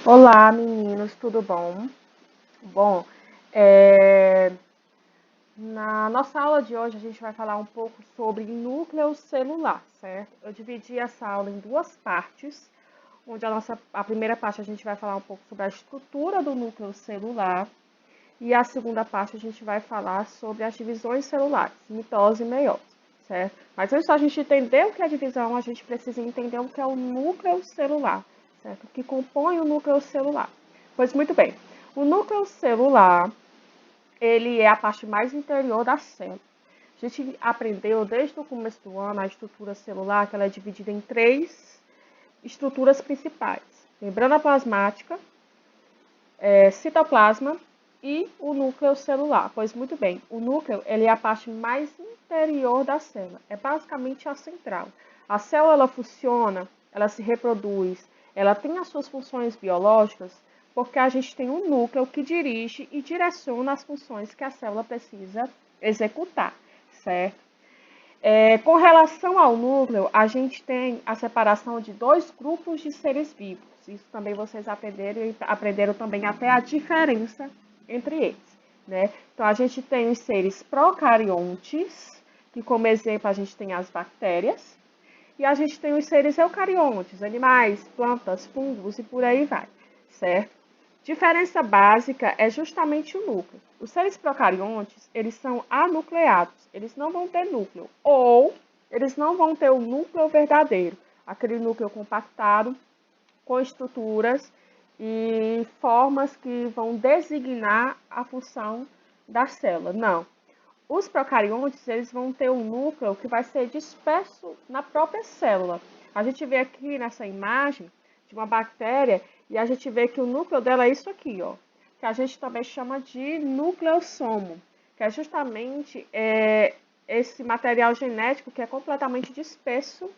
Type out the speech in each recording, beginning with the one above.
Olá, meninos, tudo bom? Bom, é, na nossa aula de hoje a gente vai falar um pouco sobre núcleo celular, certo? Eu dividi essa aula em duas partes, onde a primeira parte a gente vai falar um pouco sobre a estrutura do núcleo celular e a segunda parte a gente vai falar sobre as divisões celulares, mitose e meiose, certo? Mas antes da gente entender o que é divisão, a gente precisa entender o que é o núcleo celular, certo? O que compõe o núcleo celular. Pois muito bem, o núcleo celular, ele é a parte mais interior da célula. A gente aprendeu desde o começo do ano a estrutura celular, que ela é dividida em três estruturas principais: membrana plasmática, citoplasma e o núcleo celular. Pois muito bem, o núcleo ele é a parte mais interior da célula, é basicamente a central. A célula ela funciona, ela se reproduz, ela tem as suas funções biológicas porque a gente tem um núcleo que dirige e direciona as funções que a célula precisa executar, certo? Com relação ao núcleo, a gente tem a separação de dois grupos de seres vivos. Isso também vocês aprenderam e aprenderam também até a diferença entre eles, né? Então, a gente tem os seres procariontes, que como exemplo a gente tem as bactérias, e a gente tem os seres eucariontes, animais, plantas, fungos e por aí vai, certo? Diferença básica é justamente o núcleo. Os seres procariontes, eles são anucleados, eles não vão ter núcleo, ou eles não vão ter o núcleo verdadeiro, aquele núcleo compactado com estruturas e formas que vão designar a função da célula. Não. Os procariontes, eles vão ter um núcleo que vai ser disperso na própria célula. A gente vê aqui nessa imagem de uma bactéria e a gente vê que o núcleo dela é isso aqui, ó, que a gente também chama de nucleossomo, que é justamente esse material genético que é completamente disperso,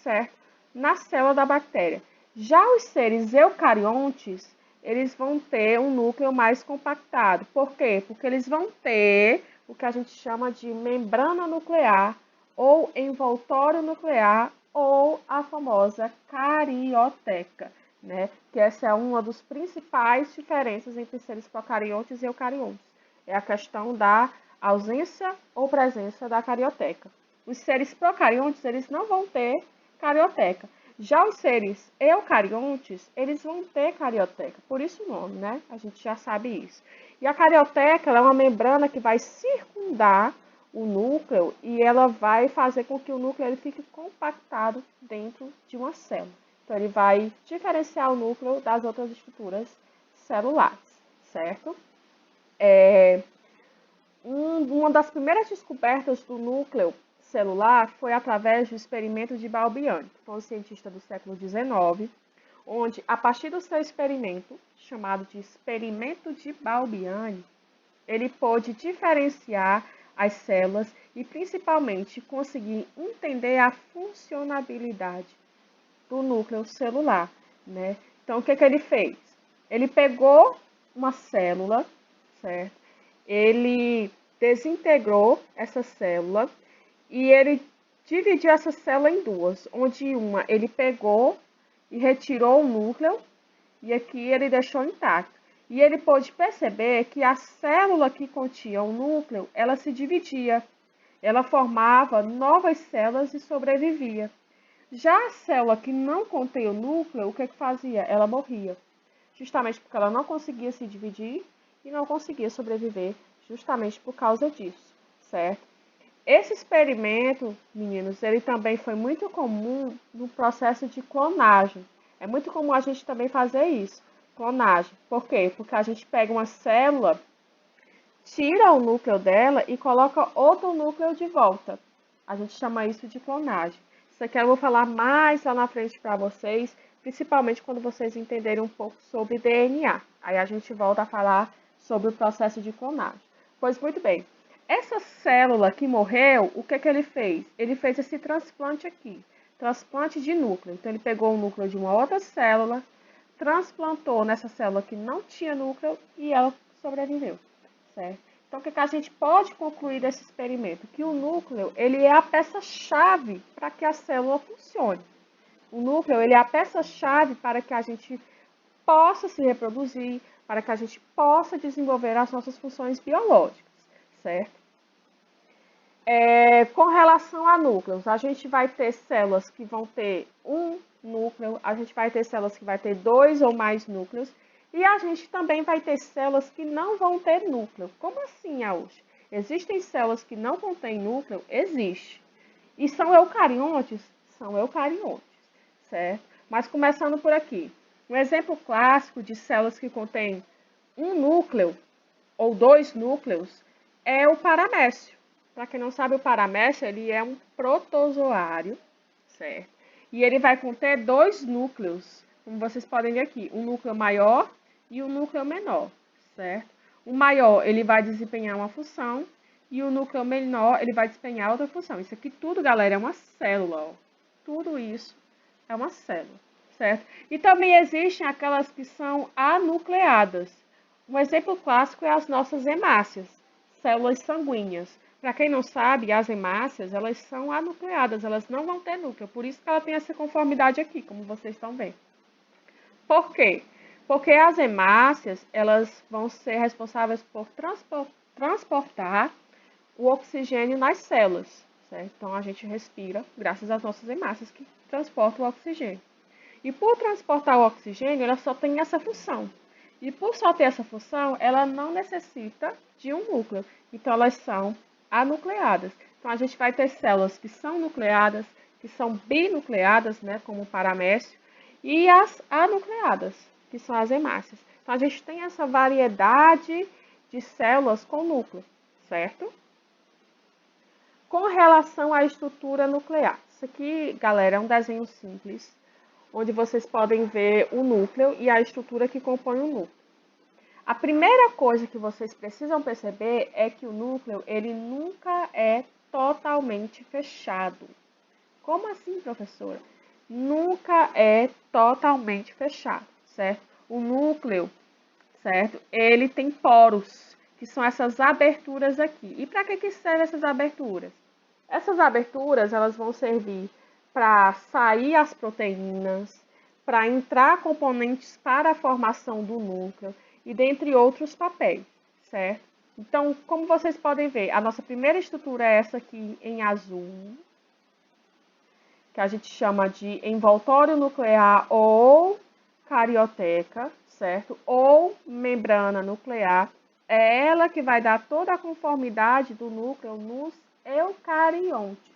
certo, na célula da bactéria. Já os seres eucariontes, eles vão ter um núcleo mais compactado. Por quê? Porque eles vão ter o que a gente chama de membrana nuclear, ou envoltório nuclear, ou a famosa carioteca, né? Que essa é uma das principais diferenças entre seres procariontes e eucariontes. É a questão da ausência ou presença da carioteca. Os seres procariontes, eles não vão ter carioteca. Já os seres eucariontes, eles vão ter carioteca, por isso o nome, né? A gente já sabe isso. E a carioteca é uma membrana que vai circundar o núcleo e ela vai fazer com que o núcleo ele fique compactado dentro de uma célula. Então, ele vai diferenciar o núcleo das outras estruturas celulares, certo? Uma das primeiras descobertas do núcleo celular foi através do experimento de Balbiani, que foi um cientista do século XIX, onde, a partir do seu experimento, chamado de experimento de Balbiani, ele pôde diferenciar as células e, principalmente, conseguir entender a funcionalidade do núcleo celular, né? Então, o que ele fez? Ele pegou uma célula, certo? Ele desintegrou essa célula e ele dividiu essa célula em duas, onde uma ele pegou e retirou o núcleo e aqui ele deixou intacto. E ele pôde perceber que a célula que continha o núcleo, ela se dividia, ela formava novas células e sobrevivia. Já a célula que não contém o núcleo, o que fazia? Ela morria, justamente porque ela não conseguia se dividir e não conseguia sobreviver, justamente por causa disso, certo? Esse experimento, meninos, ele também foi muito comum no processo de clonagem. É muito comum a gente também fazer isso, clonagem. Por quê? Porque a gente pega uma célula, tira o núcleo dela e coloca outro núcleo de volta. A gente chama isso de clonagem. Isso aqui eu vou falar mais lá na frente para vocês, principalmente quando vocês entenderem um pouco sobre DNA. Aí a gente volta a falar sobre o processo de clonagem. Pois muito bem, essa célula que morreu, o que ele fez? Ele fez esse transplante aqui, transplante de núcleo. Então ele pegou o núcleo de uma outra célula, transplantou nessa célula que não tinha núcleo e ela sobreviveu, certo? Então, o que a gente pode concluir desse experimento? Que o núcleo, ele é a peça-chave para que a célula funcione. O núcleo, ele é a peça-chave para que a gente possa se reproduzir, para que a gente possa desenvolver as nossas funções biológicas, certo? Com relação a núcleos, a gente vai ter células que vão ter um núcleo, a gente vai ter células que vai ter 2 ou mais núcleos, e a gente também vai ter células que não vão ter núcleo. Como assim, Aush? Existem células que não contêm núcleo? Existe. E são eucariontes? São eucariontes, certo? Mas começando por aqui. Um exemplo clássico de células que contêm um núcleo ou 2 núcleos é o paramécio. Para quem não sabe, o paramécio ele é um protozoário, certo? E ele vai conter 2 núcleos, como vocês podem ver aqui, um núcleo maior e um núcleo menor, certo? O maior ele vai desempenhar uma função e o núcleo menor ele vai desempenhar outra função. Isso aqui tudo, galera, é uma célula, ó. Tudo isso é uma célula, certo? E também existem aquelas que são anucleadas. Um exemplo clássico é as nossas hemácias, células sanguíneas. Para quem não sabe, as hemácias, elas são anucleadas, elas não vão ter núcleo, por isso que ela tem essa conformidade aqui, como vocês estão vendo. Por quê? Porque as hemácias, elas vão ser responsáveis por transportar o oxigênio nas células, certo? Então, a gente respira graças às nossas hemácias que transportam o oxigênio. E por transportar o oxigênio, ela só tem essa função. E por só ter essa função, ela não necessita de um núcleo. Então, elas são anucleadas. Então, a gente vai ter células que são nucleadas, que são binucleadas, né, como o paramécio, e as anucleadas, que são as hemácias. Então, a gente tem essa variedade de células com núcleo, certo? Com relação à estrutura nuclear. Isso aqui, galera, é um desenho simples, onde vocês podem ver o núcleo e a estrutura que compõe o núcleo. A primeira coisa que vocês precisam perceber é que o núcleo, ele nunca é totalmente fechado. Como assim, professora? Nunca é totalmente fechado, certo? O núcleo, certo? Ele tem poros, que são essas aberturas aqui. E para que servem essas aberturas? Essas aberturas, elas vão servir para sair as proteínas, para entrar componentes para a formação do núcleo e dentre outros papéis, certo? Então, como vocês podem ver, a nossa primeira estrutura é essa aqui em azul, que a gente chama de envoltório nuclear ou carioteca, certo? Ou membrana nuclear. É ela que vai dar toda a conformidade do núcleo nos eucariontes,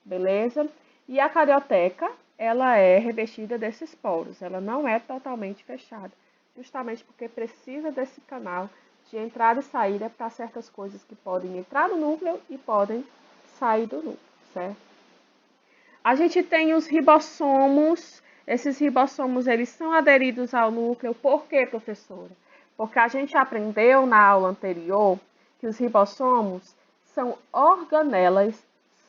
beleza? E a carioteca, ela é revestida desses poros, ela não é totalmente fechada, justamente porque precisa desse canal de entrada e saída para certas coisas que podem entrar no núcleo e podem sair do núcleo, certo? A gente tem os ribossomos. Esses ribossomos, eles são aderidos ao núcleo. Por quê, professora? Porque a gente aprendeu na aula anterior que os ribossomos são organelas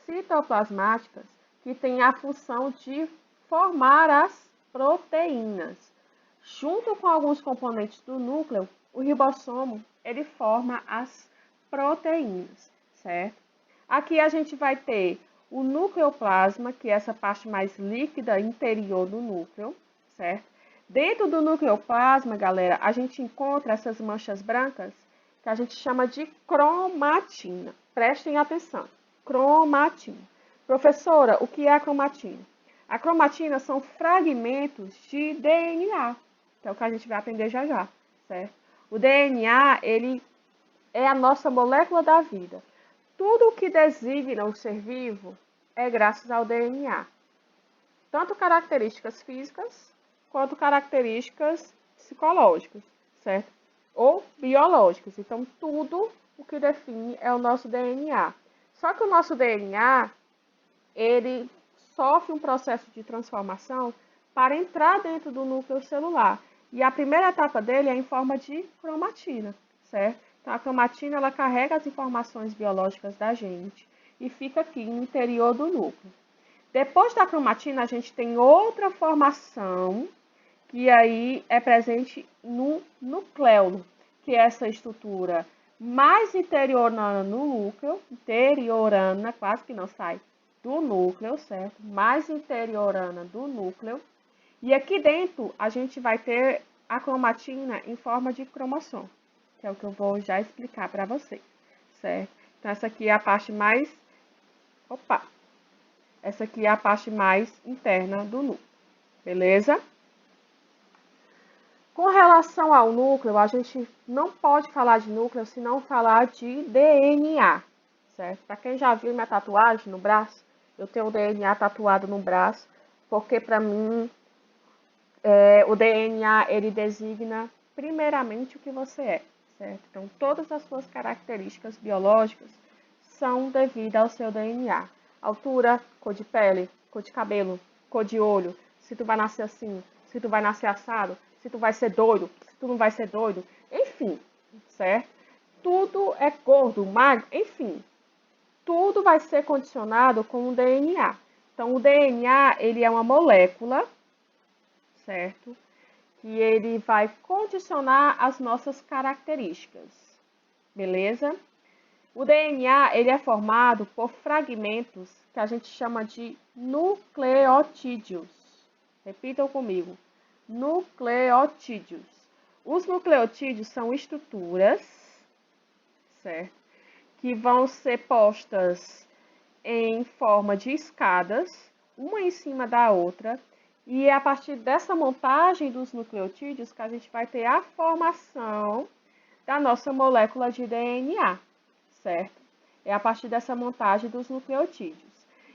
citoplasmáticas que têm a função de formar as proteínas. Junto com alguns componentes do núcleo, o ribossomo, ele forma as proteínas, certo? Aqui a gente vai ter o nucleoplasma, que é essa parte mais líquida interior do núcleo, certo? Dentro do nucleoplasma, galera, a gente encontra essas manchas brancas que a gente chama de cromatina. Prestem atenção, cromatina. Professora, o que é a cromatina? A cromatina são fragmentos de DNA, que é o que a gente vai aprender já já, certo? O DNA, ele é a nossa molécula da vida. Tudo o que designa o ser vivo é graças ao DNA. Tanto características físicas, quanto características psicológicas, certo? Ou biológicas. Então, tudo o que define é o nosso DNA. Só que o nosso DNA, ele sofre um processo de transformação para entrar dentro do núcleo celular. E a primeira etapa dele é em forma de cromatina, certo? Então, a cromatina, ela carrega as informações biológicas da gente e fica aqui no interior do núcleo. Depois da cromatina, a gente tem outra formação, que aí é presente no nucleolo, que é essa estrutura mais interiorana no núcleo, interiorana, quase que não sai do núcleo, certo? Mais interiorana do núcleo. E aqui dentro a gente vai ter a cromatina em forma de cromossomo, que é o que eu vou já explicar para vocês, certo? Então, essa aqui é a parte mais... Opa! Essa aqui é a parte mais interna do núcleo, beleza? Com relação ao núcleo, a gente não pode falar de núcleo se não falar de DNA, certo? Para quem já viu minha tatuagem no braço, eu tenho o DNA tatuado no braço, porque para mim o DNA ele designa primeiramente o que você é, certo? Então todas as suas características biológicas são devidas ao seu DNA. Altura, cor de pele, cor de cabelo, cor de olho, se tu vai nascer assim, se tu vai nascer assado, se tu vai ser doido, se tu não vai ser doido, enfim, certo? Tudo é gordo, magro, enfim, tudo vai ser condicionado com o DNA. Então, o DNA, ele é uma molécula, certo? Que ele vai condicionar as nossas características, beleza? O DNA, ele é formado por fragmentos que a gente chama de nucleotídeos. Repitam comigo. Nucleotídeos. Os nucleotídeos são estruturas, certo? Que vão ser postas em forma de escadas, uma em cima da outra, e é a partir dessa montagem dos nucleotídeos que a gente vai ter a formação da nossa molécula de DNA, certo? É a partir dessa montagem dos nucleotídeos.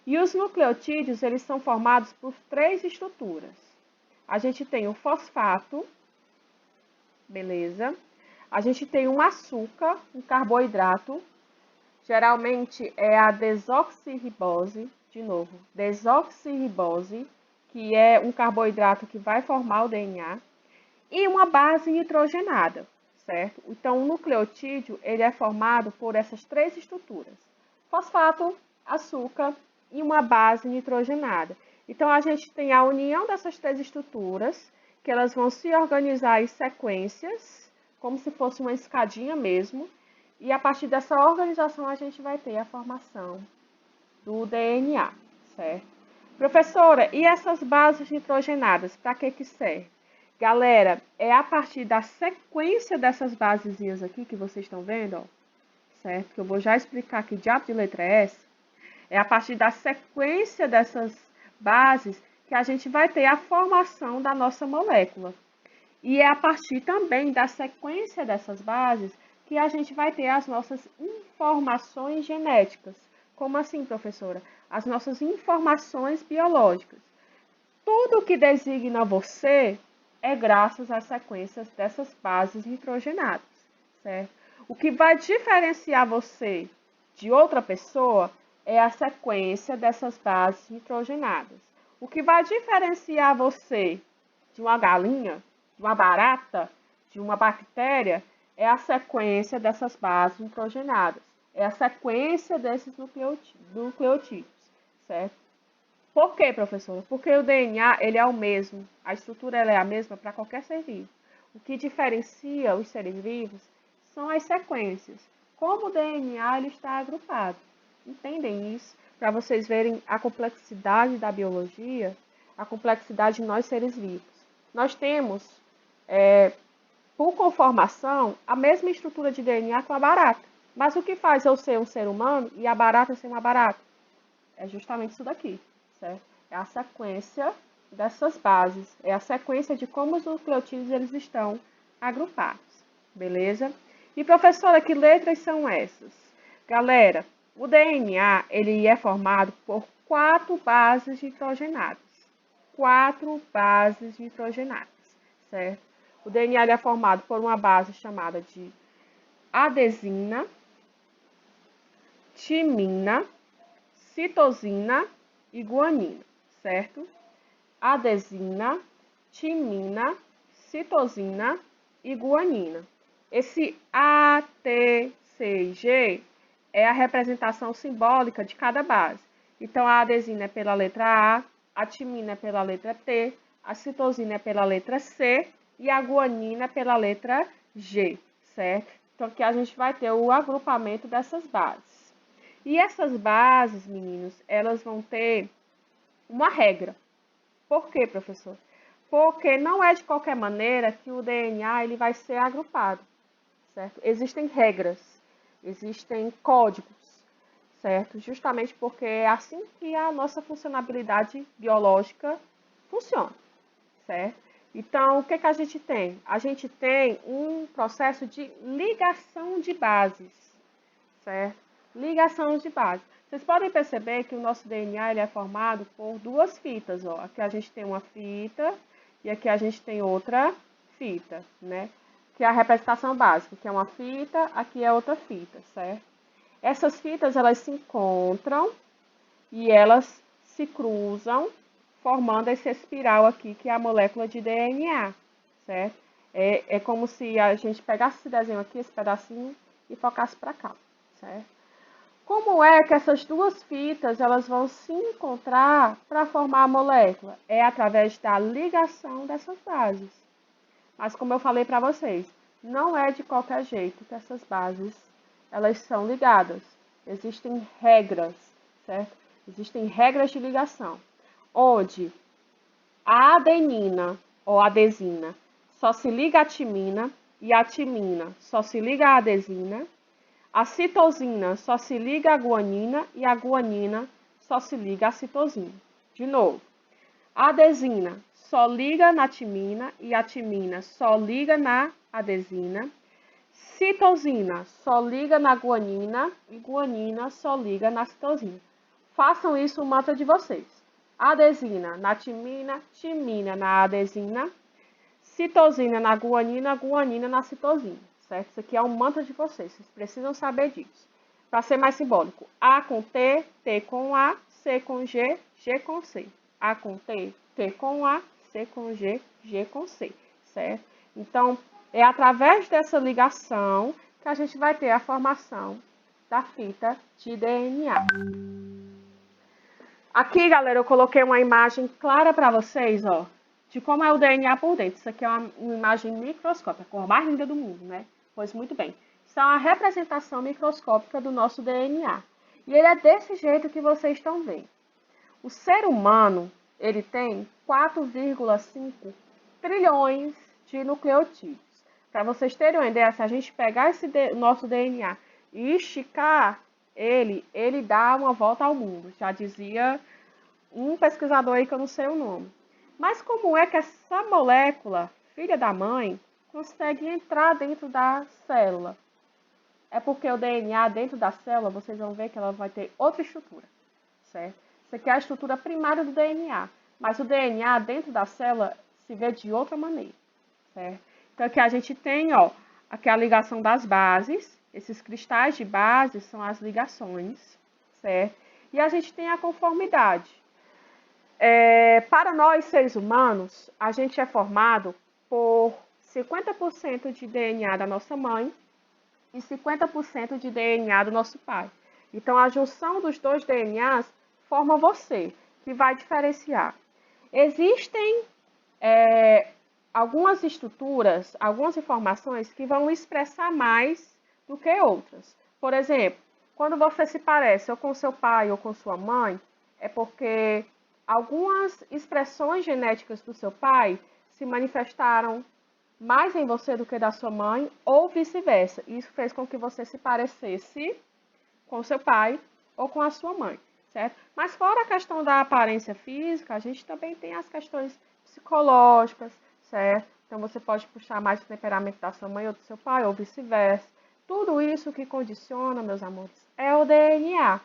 E os nucleotídeos, eles são formados por três estruturas. A gente tem o fosfato, beleza? A gente tem um açúcar, um carboidrato, geralmente é a desoxirribose, de novo, desoxirribose, que é um carboidrato que vai formar o DNA, e uma base nitrogenada, certo? Então, o nucleotídeo, ele é formado por essas três estruturas: fosfato, açúcar e uma base nitrogenada. Então, a gente tem a união dessas três estruturas, que elas vão se organizar em sequências, como se fosse uma escadinha mesmo, e a partir dessa organização a gente vai ter a formação do DNA, certo? Professora, e essas bases nitrogenadas, para que serve? Galera, é a partir da sequência dessas basezinhas aqui que vocês estão vendo, ó, certo? Que eu vou já explicar que diabo de letra é essa. É a partir da sequência dessas bases que a gente vai ter a formação da nossa molécula. E é a partir também da sequência dessas bases que a gente vai ter as nossas informações genéticas. Como assim, professora? As nossas informações biológicas. Tudo que designa você é graças às sequências dessas bases nitrogenadas, certo? O que vai diferenciar você de outra pessoa é a sequência dessas bases nitrogenadas. O que vai diferenciar você de uma galinha, de uma barata, de uma bactéria, é a sequência dessas bases nitrogenadas. É a sequência desses nucleotídeos, certo? Por quê, professora? Porque o DNA ele é o mesmo, a estrutura ela é a mesma para qualquer ser vivo. O que diferencia os seres vivos são as sequências. Como o DNA ele está agrupado. Entendem isso? Para vocês verem a complexidade da biologia, a complexidade de nós seres vivos. Nós temos, por conformação, a mesma estrutura de DNA com a barata. Mas o que faz eu ser um ser humano e a barata ser uma barata? É justamente isso daqui, certo? É a sequência dessas bases, é a sequência de como os nucleotídeos eles estão agrupados, beleza? E professora, que letras são essas? Galera, o DNA ele é formado por 4 bases nitrogenadas. 4 bases nitrogenadas, certo? O DNA ele é formado por uma base chamada de adesina, timina, citosina e guanina, certo? Adesina, timina, citosina e guanina. Esse A, T, C e G é a representação simbólica de cada base. Então, a adesina é pela letra A timina é pela letra T, a citosina é pela letra C e a guanina é pela letra G, certo? Então, aqui a gente vai ter o agrupamento dessas bases. E essas bases, meninos, elas vão ter uma regra. Por quê, professor? Porque não é de qualquer maneira que o DNA ele vai ser agrupado, certo? Existem regras, existem códigos, certo? Justamente porque é assim que a nossa funcionalidade biológica funciona, certo? Então, o que a gente tem? A gente tem um processo de ligação de bases, certo? Ligação de bases. Vocês podem perceber que o nosso DNA ele é formado por duas fitas, ó. Aqui a gente tem uma fita e aqui a gente tem outra fita, né? Que é a representação básica, que é uma fita, aqui é outra fita, certo? Essas fitas, elas se encontram e elas se cruzam, formando esse espiral aqui, que é a molécula de DNA, certo? É como se a gente pegasse esse desenho aqui, esse pedacinho, e focasse para cá, certo? Como é que essas duas fitas elas vão se encontrar para formar a molécula? É através da ligação dessas bases. Mas como eu falei para vocês, não é de qualquer jeito que essas bases elas são ligadas. Existem regras, certo? Existem regras de ligação, onde a adenina ou adesina só se liga à timina e a timina só se liga à adesina. A citosina só se liga à guanina e a guanina só se liga à citosina. De novo, a adesina só liga na timina e a timina só liga na adesina. Citosina só liga na guanina e guanina só liga na citosina. Façam isso o mantra de vocês. Adesina na timina, timina na adesina, citosina na guanina, guanina na citosina. Certo? Isso aqui é um mantra de vocês. Vocês precisam saber disso. Para ser mais simbólico, A com T, T com A, C com G, G com C. A com T, T com A, C com G, G com C. Certo? Então, é através dessa ligação que a gente vai ter a formação da fita de DNA. Aqui, galera, eu coloquei uma imagem clara para vocês, ó, de como é o DNA por dentro. Isso aqui é uma imagem microscópica, a cor mais linda do mundo, né? Pois muito bem. Isso é uma representação microscópica do nosso DNA. E ele é desse jeito que vocês estão vendo. O ser humano, ele tem 4,5 trilhões de nucleotídeos. Para vocês terem uma ideia, se a gente pegar esse nosso DNA e esticar ele dá uma volta ao mundo. Já dizia um pesquisador aí que eu não sei o nome. Mas como é que essa molécula, filha da mãe, consegue entrar dentro da célula? É porque o DNA dentro da célula, vocês vão ver que ela vai ter outra estrutura, certo? Isso aqui é a estrutura primária do DNA. Mas o DNA dentro da célula se vê de outra maneira, certo? Então aqui a gente tem, ó, aqui a ligação das bases. Esses cristais de base são as ligações, certo? E a gente tem a conformidade. Para nós, seres humanos, a gente é formado por 50% de DNA da nossa mãe e 50% de DNA do nosso pai. Então, a junção dos dois DNAs forma você, que vai diferenciar. Existem algumas estruturas, algumas informações que vão expressar mais do que outras. Por exemplo, quando você se parece ou com seu pai ou com sua mãe, é porque algumas expressões genéticas do seu pai se manifestaram mais em você do que da sua mãe, ou vice-versa. Isso fez com que você se parecesse com seu pai ou com a sua mãe, certo? Mas fora a questão da aparência física, a gente também tem as questões psicológicas, certo? Então você pode puxar mais o temperamento da sua mãe ou do seu pai, ou vice-versa. Tudo isso que condiciona, meus amores, é o DNA.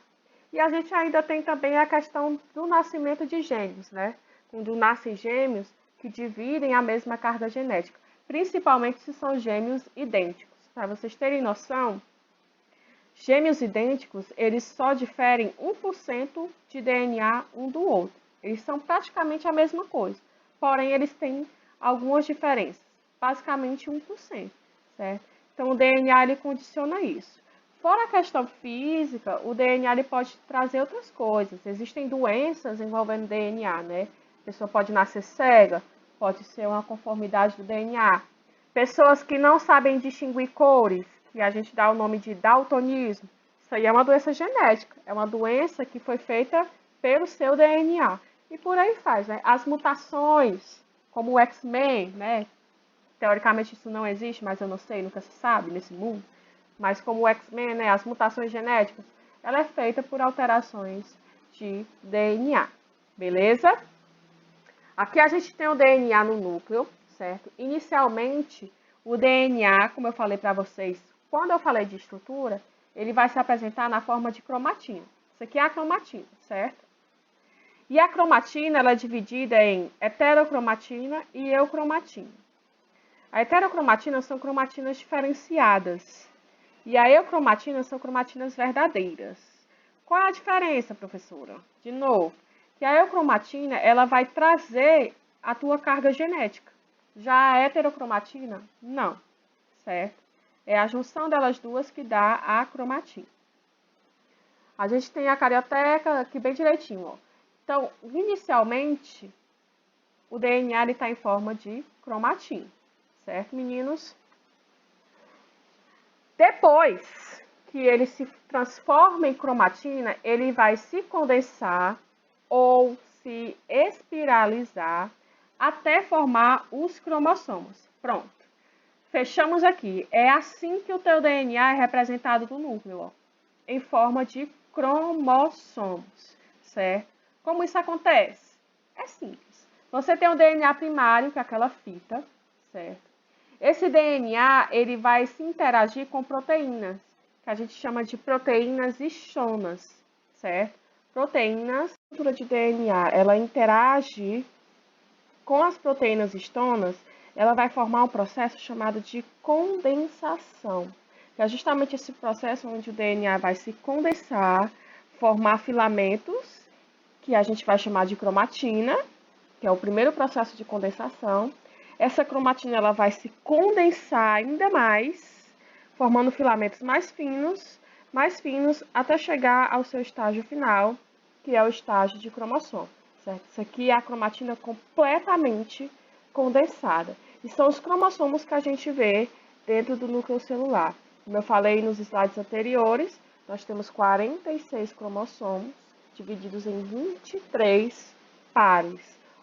E a gente ainda tem também a questão do nascimento de gêmeos, né? Quando nascem gêmeos que dividem a mesma carga genética, principalmente se são gêmeos idênticos. Para vocês terem noção, gêmeos idênticos, eles só diferem 1% de DNA um do outro. Eles são praticamente a mesma coisa, porém eles têm algumas diferenças, basicamente 1%, certo? Então o DNA ele condiciona isso. Fora a questão física, o DNA ele pode trazer outras coisas. Existem doenças envolvendo DNA, né? A pessoa pode nascer cega, pode ser uma conformidade do DNA. Pessoas que não sabem distinguir cores, que a gente dá o nome de daltonismo, isso aí é uma doença genética, é uma doença que foi feita pelo seu DNA. E por aí faz, né? As mutações, como o X-Men, né? Teoricamente isso não existe, mas eu não sei, nunca se sabe nesse mundo. Mas como o X-Men, né, as mutações genéticas, ela é feita por alterações de DNA, beleza? Aqui a gente tem o DNA no núcleo, certo? Inicialmente, o DNA, como eu falei para vocês, quando eu falei de estrutura, ele vai se apresentar na forma de cromatina. Isso aqui é a cromatina, certo? E a cromatina, ela é dividida em heterocromatina e eucromatina. A heterocromatina são cromatinas diferenciadas. E a eucromatina são cromatinas verdadeiras. Qual é a diferença, professora? De novo, que a eucromatina, ela vai trazer a tua carga genética. Já a heterocromatina, não, certo? É a junção delas duas que dá a cromatina. A gente tem a carioteca aqui bem direitinho, ó. Então, inicialmente, o DNA está em forma de cromatina, certo, meninos? Depois que ele se transforma em cromatina, ele vai se condensar ou se espiralizar até formar os cromossomos. Pronto. Fechamos aqui. É assim que o teu DNA é representado no núcleo, ó, em forma de cromossomos, certo? Como isso acontece? É simples. Você tem o DNA primário, que é aquela fita, certo? Esse DNA, ele vai se interagir com proteínas, que a gente chama de proteínas histonas, certo? Proteínas, a estrutura de DNA, ela interage com as proteínas histonas, ela vai formar um processo chamado de condensação, que é justamente esse processo onde o DNA vai se condensar, formar filamentos, que a gente vai chamar de cromatina, que é o primeiro processo de condensação. Essa cromatina ela vai se condensar ainda mais, formando filamentos mais finos, até chegar ao seu estágio final, que é o estágio de cromossomo, certo? Isso aqui é a cromatina completamente condensada. E são os cromossomos que a gente vê dentro do núcleo celular. Como eu falei nos slides anteriores, nós temos 46 cromossomos, divididos em 23 pares,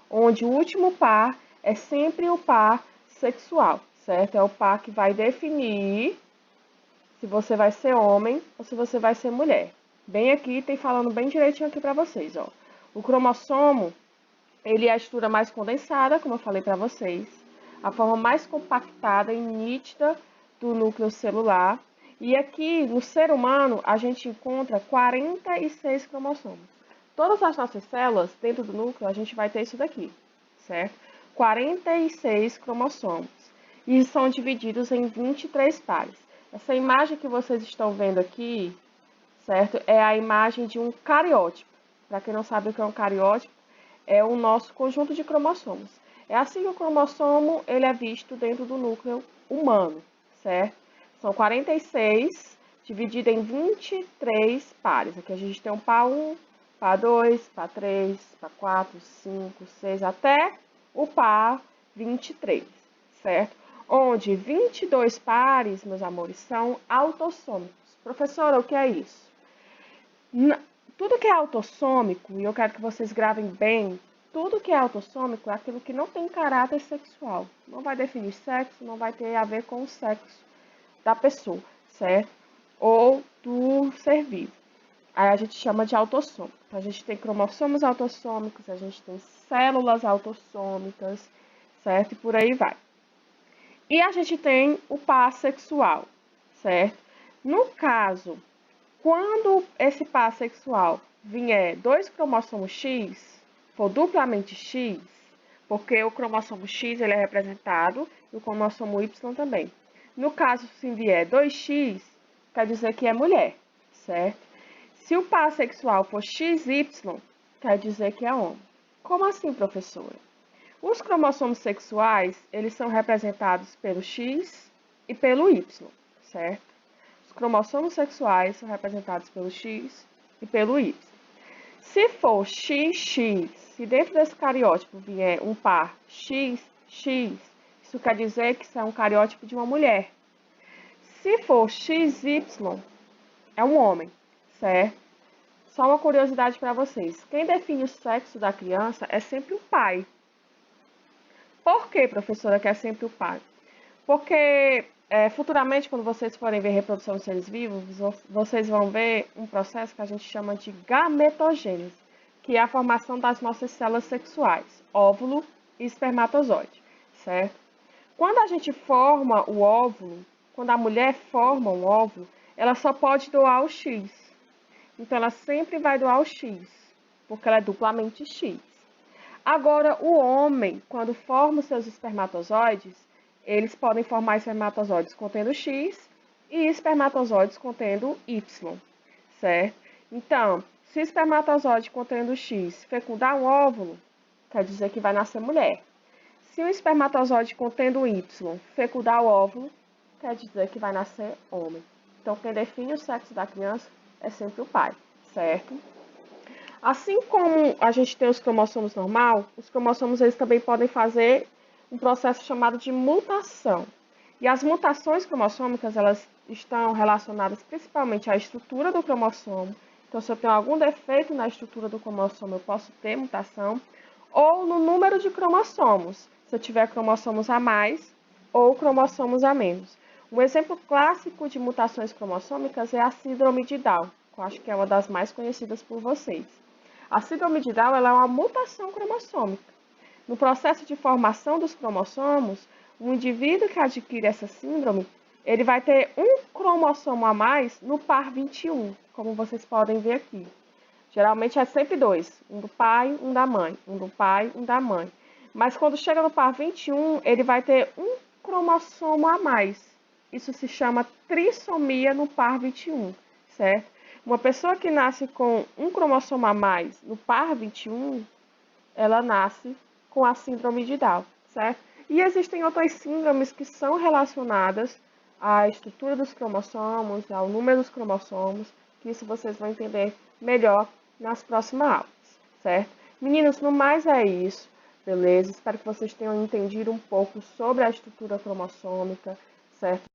onde o último par é sempre o par sexual, certo? É o par que vai definir se você vai ser homem ou se você vai ser mulher. Bem aqui, tem falando bem direitinho aqui para vocês, ó. O cromossomo, ele é a estrutura mais condensada, como eu falei para vocês, a forma mais compactada e nítida do núcleo celular. E aqui, no ser humano, a gente encontra 46 cromossomos. Todas as nossas células, dentro do núcleo, a gente vai ter isso daqui, certo? 46 cromossomos. E são divididos em 23 pares. Essa imagem que vocês estão vendo aqui, certo? É a imagem de um cariótipo. Para quem não sabe o que é um cariótipo, é o nosso conjunto de cromossomos. É assim que o cromossomo ele é visto dentro do núcleo humano, certo? São 46 dividido em 23 pares. Aqui a gente tem um par 1, par 2, par 3, par 4, 5, 6, até o par 23, certo? Onde 22 pares, meus amores, são autossômicos. Professora, o que é isso? Tudo que é autossômico, e eu quero que vocês gravem bem, tudo que é autossômico é aquilo que não tem caráter sexual. Não vai definir sexo, não vai ter a ver com o sexo da pessoa, certo? Ou do ser vivo. Aí a gente chama de autossômico. Então, a gente tem cromossomos autossômicos, a gente tem células autossômicas, certo? E por aí vai. E a gente tem o par sexual, certo? No caso, quando esse par sexual vier dois cromossomos X, for duplamente X, porque o cromossomo X ele é representado e o cromossomo Y também. No caso, se vier 2X, quer dizer que é mulher, certo? Se o par sexual for XY, quer dizer que é homem. Como assim, professora? Os cromossomos sexuais, eles são representados pelo X e pelo Y, certo? Os cromossomos sexuais são representados pelo X e pelo Y. Se for XX, se dentro desse cariótipo vier um par XX, isso quer dizer que isso é um cariótipo de uma mulher. Se for XY, é um homem, certo? Só uma curiosidade para vocês. Quem define o sexo da criança é sempre o pai. Por que, professora, que é sempre o pai? Porque futuramente, quando vocês forem ver reprodução de seres vivos, vocês vão ver um processo que a gente chama de gametogênese, que é a formação das nossas células sexuais, óvulo e espermatozoide, certo? Quando a gente forma o óvulo, quando a mulher forma um óvulo, ela só pode doar o X. Então, ela sempre vai doar o X, porque ela é duplamente X. Agora, o homem, quando forma os seus espermatozoides, eles podem formar espermatozoides contendo X e espermatozoides contendo Y, certo? Então, se o espermatozoide contendo X fecundar um óvulo, quer dizer que vai nascer mulher. Se o espermatozoide contendo Y fecundar o óvulo, quer dizer que vai nascer homem. Então, quem define o sexo da criança é sempre o pai, certo? Assim como a gente tem os cromossomos normal, os cromossomos eles também podem fazer um processo chamado de mutação. E as mutações cromossômicas, elas estão relacionadas principalmente à estrutura do cromossomo. Então, se eu tenho algum defeito na estrutura do cromossomo, eu posso ter mutação. Ou no número de cromossomos, se eu tiver cromossomos a mais ou cromossomos a menos. Um exemplo clássico de mutações cromossômicas é a síndrome de Down, que eu acho que é uma das mais conhecidas por vocês. A síndrome de Down ela é uma mutação cromossômica. No processo de formação dos cromossomos, o indivíduo que adquire essa síndrome, ele vai ter um cromossomo a mais no par 21, como vocês podem ver aqui. Geralmente é sempre dois, um do pai, um da mãe, um do pai, um da mãe. Mas quando chega no par 21, ele vai ter um cromossomo a mais. Isso se chama trissomia no par 21, certo? Uma pessoa que nasce com um cromossomo a mais no par 21, ela nasce com a síndrome de Down, certo? E existem outras síndromes que são relacionadas à estrutura dos cromossomos, ao número dos cromossomos, que isso vocês vão entender melhor nas próximas aulas, certo? Meninos, no mais é isso, beleza? Espero que vocês tenham entendido um pouco sobre a estrutura cromossômica, certo?